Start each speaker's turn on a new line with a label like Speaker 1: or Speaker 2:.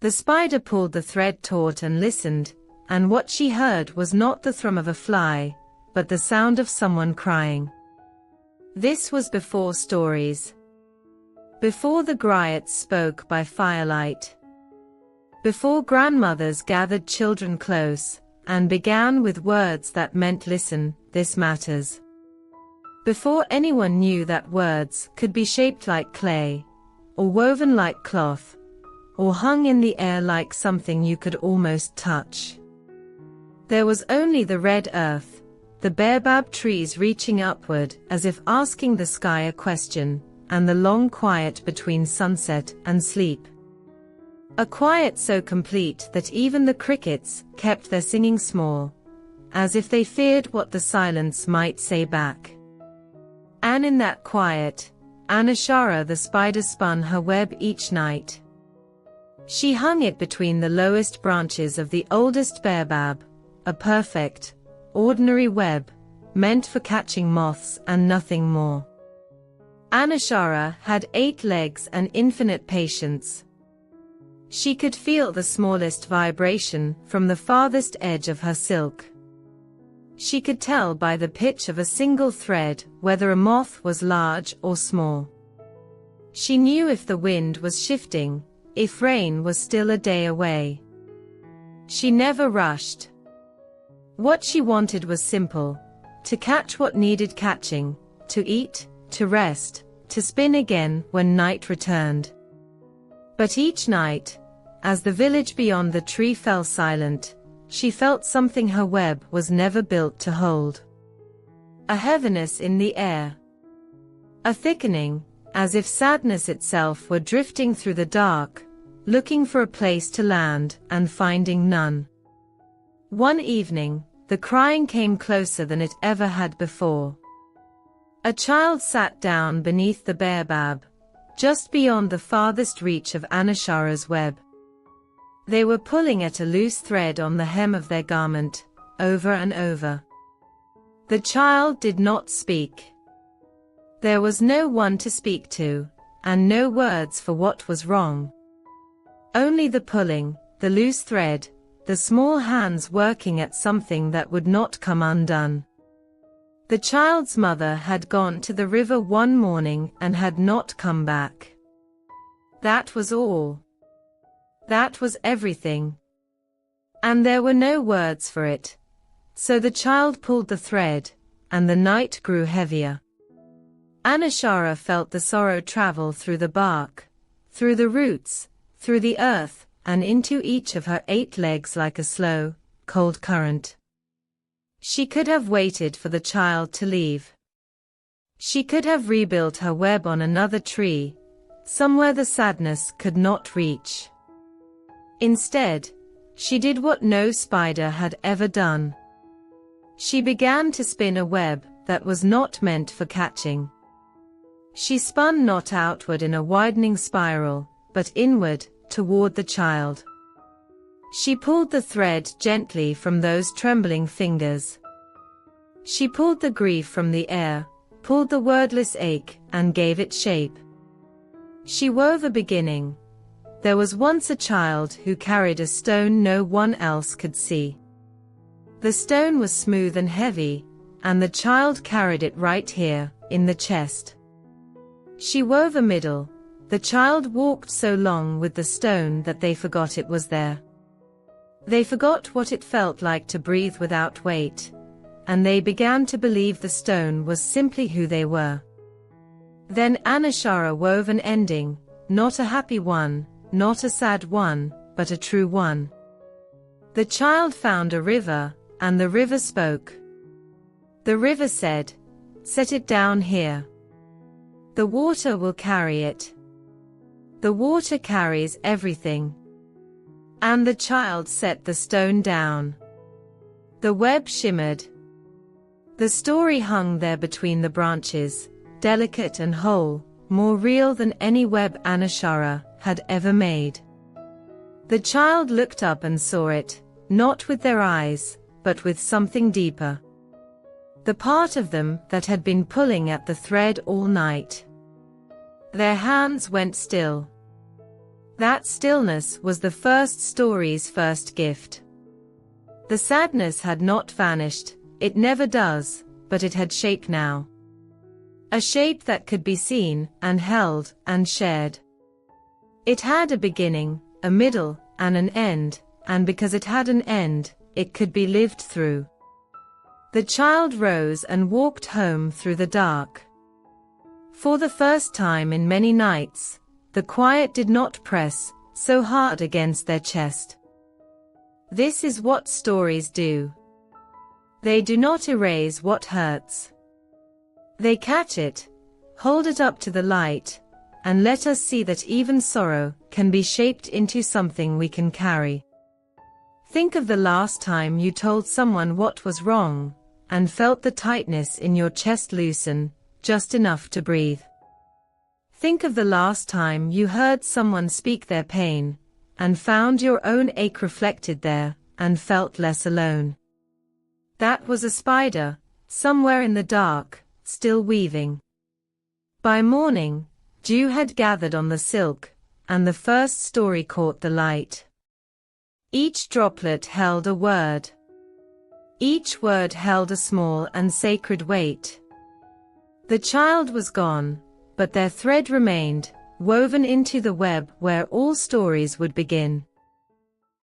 Speaker 1: The spider pulled the thread taut and listened, and what she heard was not the thrum of a fly, but the sound of someone crying. This was before stories. Before the griots spoke by firelight. Before grandmothers gathered children close, and began with words that meant listen, this matters. Before anyone knew that words could be shaped like clay, or woven like cloth, or hung in the air like something you could almost touch. There was only the red earth, the baobab trees reaching upward as if asking the sky a question, and the long quiet between sunset and sleep. A quiet so complete that even the crickets kept their singing small, as if they feared what the silence might say back. And in that quiet, Anashara the spider spun her web each night. She hung it between the lowest branches of the oldest baobab, a perfect, ordinary web, meant for catching moths and nothing more. Anashara had 8 legs and infinite patience. She could feel the smallest vibration from the farthest edge of her silk. She could tell by the pitch of a single thread whether a moth was large or small. She knew if the wind was shifting, if rain was still a day away. She never rushed. What she wanted was simple: to catch what needed catching, to eat, to rest, to spin again when night returned. But each night, as the village beyond the tree fell silent, she felt something her web was never built to hold. A heaviness in the air. A thickening, as if sadness itself were drifting through the dark, looking for a place to land and finding none. One evening, the crying came closer than it ever had before. A child sat down beneath the baobab, just beyond the farthest reach of Anashara's web. They were pulling at a loose thread on the hem of their garment, over and over. The child did not speak. There was no one to speak to, and no words for what was wrong. Only the pulling, the loose thread, the small hands working at something that would not come undone. The child's mother had gone to the river one morning and had not come back. That was all. That was everything. And there were no words for it. So the child pulled the thread, and the night grew heavier. Anashara felt the sorrow travel through the bark, through the roots, through the earth, and into each of her 8 legs like a slow, cold current. She could have waited for the child to leave. She could have rebuilt her web on another tree, somewhere the sadness could not reach. Instead, she did what no spider had ever done. She began to spin a web that was not meant for catching. She spun not outward in a widening spiral, but inward, toward the child. She pulled the thread gently from those trembling fingers. She pulled the grief from the air, pulled the wordless ache, and gave it shape. She wove a beginning. There was once a child who carried a stone no one else could see. The stone was smooth and heavy, and the child carried it right here, in the chest. She wove a middle. The child walked so long with the stone that they forgot it was there. They forgot what it felt like to breathe without weight, and they began to believe the stone was simply who they were. Then Anashara wove an ending, not a happy one, not a sad one, but a true one. The child found a river, and the river spoke. The river said, "Set it down here. The water will carry it. The water carries everything." And the child set the stone down. The web shimmered. The story hung there between the branches, delicate and whole, more real than any web Anashara had ever made. The child looked up and saw it, not with their eyes, but with something deeper. The part of them that had been pulling at the thread all night. Their hands went still. That stillness was the first story's first gift. The sadness had not vanished, it never does, but it had shape now. A shape that could be seen, and held, and shared. It had a beginning, a middle, and an end, and because it had an end, it could be lived through. The child rose and walked home through the dark. For the first time in many nights, the quiet did not press so hard against their chest. This is what stories do. They do not erase what hurts. They catch it, hold it up to the light, and let us see that even sorrow can be shaped into something we can carry. Think of the last time you told someone what was wrong, and felt the tightness in your chest loosen, just enough to breathe. Think of the last time you heard someone speak their pain, and found your own ache reflected there, and felt less alone. That was a spider, somewhere in the dark, still weaving. By morning, dew had gathered on the silk, and the first story caught the light. Each droplet held a word. Each word held a small and sacred weight. The child was gone, but their thread remained, woven into the web where all stories would begin.